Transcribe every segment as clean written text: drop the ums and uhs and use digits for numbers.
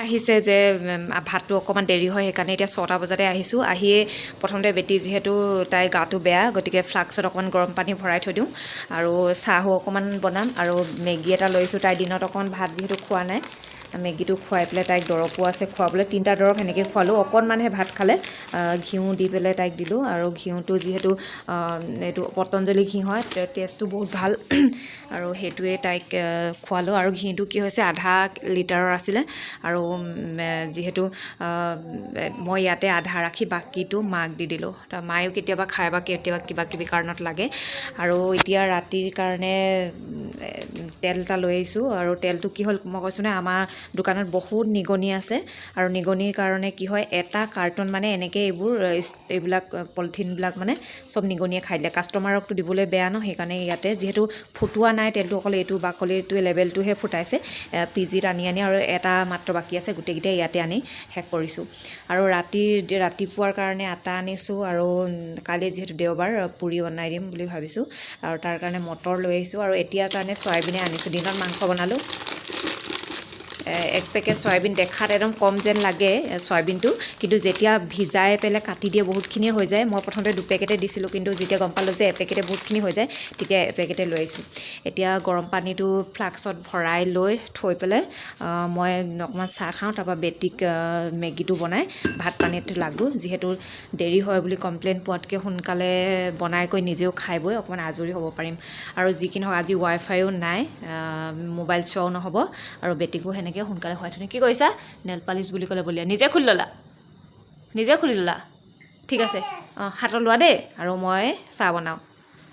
আহিছে যে ভাতটো অকণমান দেৰি হয় সেইকাৰণে এতিয়া 6টা বজাতে আহিছোঁ আহিয়ে প্ৰথমতে বেটি যিহেতু তাই গাটো বেয়া গতিকে ফ্লাক্সত অকণমান গৰম পানী ভৰাই থৈ দিওঁ আৰু চাহো অকণমান বনাম আৰু মেগী এটা লৈছোঁ তাইৰ দিনত অকণমান ভাত যিহেতু খোৱা নাই মেগীটো খুৱাই পেলাই তাইক দৰৱো আছে খুৱাবলৈ 3টা দৰৱ সেনেকৈ খোৱালোঁ অকণমানহে ভাত খালে ঘিউ দি পেলাই তাইক দিলোঁ আৰু ঘিউটো যিহেতু এইটো পতঞ্জলি ঘি হয় টেষ্টটো বহুত ভাল আৰু সেইটোৱে তাইক খোৱালোঁ আৰু ঘিউটো কি হৈছে আধা লিটাৰৰ আছিলে আৰু যিহেতু মই ইয়াতে আধা ৰাখি বাকীটো মাক দি দিলোঁ মায়েও কেতিয়াবা খায় বা কেতিয়াবা কিবা কিবি কাৰণত লাগে আৰু এতিয়া ৰাতিৰ কাৰণে তেল এটা লৈ আহিছোঁ আৰু তেলটো কি হ'ল মই কৈছোঁ নহয় আমাৰ দোকানত বহুত নিগনি আছে আৰু নিগনিৰ কাৰণে কি হয় এটা কাৰ্টন মানে এনেকৈ এইবিলাক পলিথিনবিলাক মানে চব নিগনিয়ে খাই দিলে কাষ্টমাৰকতো দিবলৈ বেয়া ন সেইকাৰণে ইয়াতে যিহেতু ফুটোৱা নাই তেলটো অকল এইটো বাকলিটোৱে লেবেলটোহে ফুটাইছে পিজিত আনি আৰু এটা মাত্ৰ বাকী আছে গোটেইকেইটাই ইয়াতে আনি শেষ কৰিছোঁ আৰু ৰাতিপুৱাৰ কাৰণে আটা আনিছোঁ আৰু কালি যিহেতু দেওবাৰ পুৰি বনাই দিম বুলি ভাবিছোঁ আৰু তাৰ কাৰণে মটৰ লৈ আহিছোঁ আৰু এতিয়াৰ কাৰণে চয়াবিনে আনিছোঁ দিনত মাংস বনালোঁ এক পেকেট চয়াবিন দেখাত একদম কম যেন লাগে চয়াবিনটো কিন্তু যেতিয়া ভিজাই পেলাই কাটি দিয়ে বহুতখিনিয়ে হৈ যায় মই প্ৰথমতে 2 পেকেটে দিছিলোঁ কিন্তু যেতিয়া গম পালোঁ যে এপেকেটে বহুতখিনি হৈ যায় তেতিয়া এপেকেটে লৈ আহিছোঁ এতিয়া গৰম পানীটো ফ্লাক্সত ভৰাই লৈ থৈ পেলাই মই অকণমান চাহ খাওঁ তাৰপৰা বেটিক মেগীটো বনাই ভাত পানীত লাগোঁ যিহেতু দেৰি হয় বুলি কমপ্লেইন পোৱাতকৈ সোনকালে বনাই কৰি নিজেও খাই বৈ অকণমান আজৰি হ'ব পাৰিম আৰু যিকি নহওক আজি ৱাইফাইও নাই মোবাইল চোৱাও নহ'ব আৰু বেটিকো সেনেকৈ সোনকালে শুৱাই থৈ কি কৰিছা নেল পালিচ বুলি ক'লে বলিয়া নিজে খুলি ল'লা ঠিক আছে হাতত লোৱা দেই আৰু মই চাহ বনাওঁ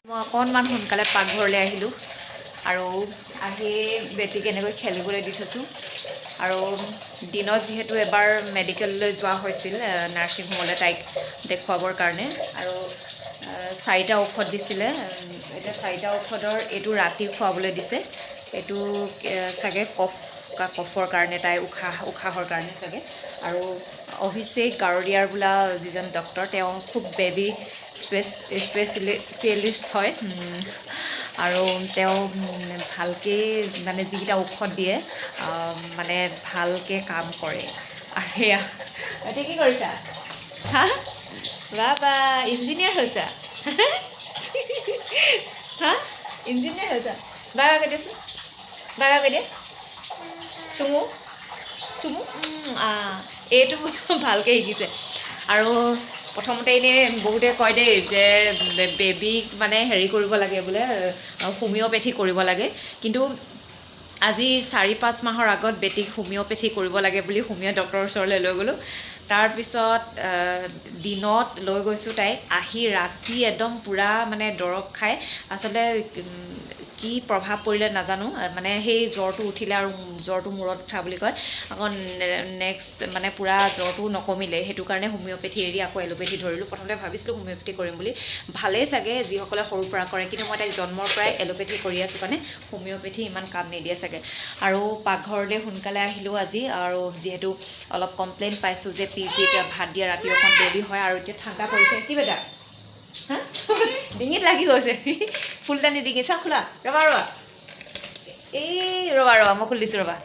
মই অকণমান সোনকালে পাকঘৰলৈ আহিলোঁ আৰু আহি বেটিক এনেকৈ খেলিবলৈ দি থৈছোঁ আৰু দিনত যিহেতু এবাৰ মেডিকেললৈ যোৱা হৈছিল নাৰ্ছিং হোমলৈ তাইক দেখুৱাবৰ কাৰণে আৰু 4টা ঔষধ দিছিলে এতিয়া 4টা ঔষধৰ এইটো ৰাতি খুৱাবলৈ দিছে এইটো চাগে কফৰ কাৰণে তাই উশাহৰ কাৰণে চাগে আৰু অভিষেক গাৰদিয়াৰ বোলা যিজন ডক্টৰ তেওঁ খুব বেবী স্পেচিয়েলিষ্ট হয় আৰু তেওঁ ভালকৈ মানে যিকেইটা ঔষধ দিয়ে মানে ভালকৈ কাম কৰে আৰু সেয়া এতিয়া কি কৰিছা হা বাবা ইঞ্জিনিয়াৰ হৈছা হা ইঞ্জিনিয়াৰ হৈছা বাবা কৈ দিয়াচোন বাবা কৈ দিয়া চুমু এইটো ভালকৈ শিকিছে আৰু প্ৰথমতে এনেই বহুতে কয় দেই যে বেবীক মানে হেৰি কৰিব লাগে বোলে হোমিঅ'পেথি কৰিব লাগে কিন্তু আজি 4-5 মাহৰ আগত বেটিক হোমিঅ'পেথি কৰিব লাগে বুলি হোমিঅ' ডক্টৰৰ ওচৰলৈ লৈ গ'লোঁ তাৰপিছত দিনত লৈ গৈছোঁ তাইক আহি ৰাতি একদম পূৰা মানে দৰৱ খাই আচলতে কি প্ৰভাৱ পৰিলে নাজানো মানে সেই জ্বৰটো উঠিলে আৰু জ্বৰটো মূৰত উঠা বুলি কয় আকৌ নেক্সট মানে পূৰা জ্বৰটো নকমিলে সেইটো কাৰণে হোমিঅ'পেথি এৰি আকৌ এলোপেথি ধৰিলোঁ প্ৰথমতে ভাবিছিলোঁ হোমিঅ'পেথি কৰিম বুলি ভালেই চাগে যিসকলে সৰুৰ পৰা কৰে কিন্তু মই তাইক জন্মৰ পৰাই এলোপেথি কৰি আছোঁ কাৰণে হোমিঅ'পেথি ইমান কাম নিদিয়ে চাগে আৰু পাকঘৰলৈ সোনকালে আহিলোঁ আজি আৰু যিহেতু অলপ কমপ্লেইন পাইছোঁ যে পিজিত ভাত দিয়া ৰাতি অকণ দেৰি হয় আৰু এতিয়া ঠাণ্ডা পৰিছে কি বেটা হা ডিঙিত লাগি গৈছে ফুলদানি ডিঙিত চাওক খোলা ৰ'বা মই খুলি দিছোঁ ৰ'বা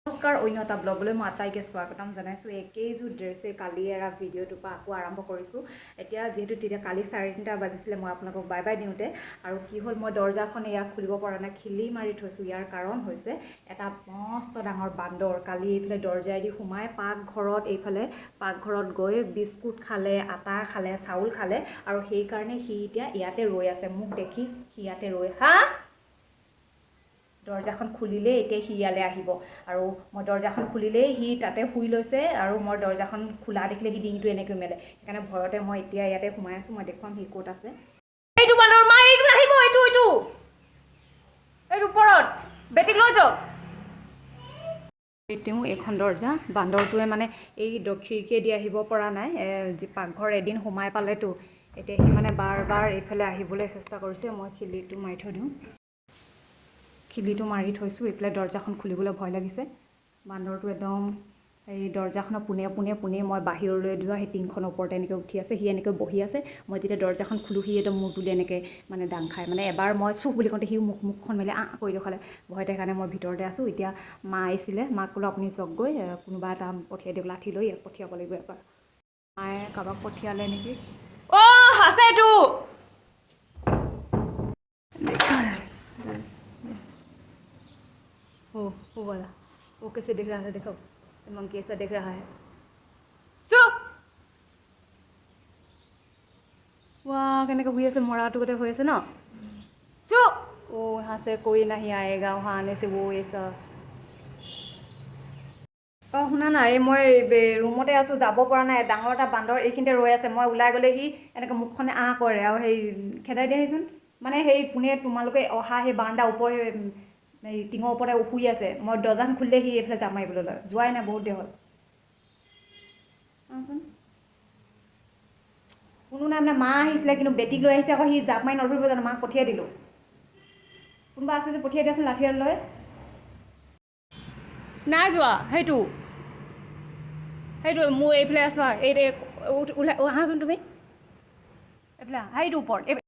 নমস্কাৰ অন্য এটা ব্লগলৈ মই আটাইকে স্বাগতম জনাইছোঁ একেইযোৰ ড্ৰেছে কালি এৰা ভিডিঅ'টোৰ পৰা আকৌ আৰম্ভ কৰিছোঁ এতিয়া যিহেতু তেতিয়া কালি 3:30 বাজিছিলে মই আপোনালোকক বাই বাই দিওঁতে আৰু কি হ'ল মই দৰ্জাখন ইয়াক খুলিব পৰা নাই খিলি মাৰি থৈছোঁ ইয়াৰ কাৰণ হৈছে এটা মস্ত ডাঙৰ বান্দৰ কালি এইফালে দৰ্জাইদি সোমাই পাকঘৰত গৈ বিস্কুট খালে আটা খালে চাউল খালে আৰু সেইকাৰণে সি এতিয়া ইয়াতে ৰৈ আছে মোক দেখি সি ইয়াতে ৰৈ দৰ্জাখন খুলিলেই এতিয়া সি ইয়ালৈ আহিব আৰু মই দৰ্জাখন খুলিলেই সি তাতে শুই লৈছে আৰু মই দৰ্জাখন খোলা দেখিলে সি ডিঙিটো এনেকৈ মেলে সেইকাৰণে ভয়তে মই এতিয়া ইয়াতে সোমাই আছোঁ মই দেখুৱাম সি ক'ত আছে এইটো বান্দৰ মা এইটো নাহিব এইটো ওপৰত বেটিক লৈ যাওক তেওঁ এইখন দৰ্জা বান্দৰটোৱে মানে এই খিৰিকীয়ে দি আহিব পৰা নাই পাকঘৰ এদিন সোমাই পালেতো এতিয়া সি মানে বাৰ এইফালে আহিবলৈ চেষ্টা কৰিছে মই খিলিটো মাৰি থৈ দিওঁ খিলিটো মাৰি থৈছোঁ এইফালে দৰ্জাখন খুলিবলৈ ভয় লাগিছে বান্দৰটো একদম এই দৰ্জাখনৰ পোনে মই বাহিৰলৈ যোৱা সেই টিংখনৰ ওপৰতে এনেকৈ উঠি আছে, সি এনেকৈ বহি আছে। মই যেতিয়া দৰ্জাখন খোলোঁ সি একদম মূৰ তুলি এনেকৈ মানে দাং খায়। মানে এবাৰ মই চুপ বুলি কওঁতে সি মুখখন মেলি কৰি দেখুৱালে। ভয়তে কাৰণে মই ভিতৰতে আছোঁ। এতিয়া মা আহিছিলে, মাক ক'লোঁ আপুনি যাওকগৈ, কোনোবা এটা পঠিয়াই দিয়ক, লাঠি লৈ পঠিয়াব লাগিব এবাৰ। মায়ে কাৰোবাক পঠিয়ালে নেকি। আছে এইটো वो वाला, वो कैसे दिख रहा है, देखो मंकी ऐसा दिख रहा है। चुप वाह, কেনেকৈ শুই আছে, মৰাটো গোটেই হৈ আছে ন। चुप ओ, यहाँ से कोई नहीं आएगा, वहाँ आने से वो ऐसा। শুনা না, এই মই ৰুমতে আছোঁ, যাব পৰা নাই। ডাঙৰ এটা বান্দৰ এইখিনিতে ৰৈ আছে। মই ওলাই গ'লে সি এনেকৈ মুখখনে কৰে আৰু সেই খেদাই দিয়াহিচোন। মানে সেই পোনে তোমালোকে অহা সেই বাৰাণ্ডা ওপৰ এই টিঙৰ ওপৰতে শুই আছে। মই দৰ্জাখন খুলিলে সি এইফালে জাপ মাৰিবলৈ লয়। যোৱাই নাই, বহুত দেৰি হ'ল। কোনো নাই মানে, মা আহিছিলে কিন্তু বেটিক লৈ আহিছে আকৌ। সি জাপ মাৰি নধৰিব জানো, মাক পঠিয়াই দিলোঁ। কোনোবা আছে যে পঠিয়াই দিয়াচোন লাঠি লৈ। নাই যোৱা, সেইটো মোৰ এইফালে আছোৱা। এই ওলাই আহাচোন তুমি এইফালে, সেইটো ওপৰত।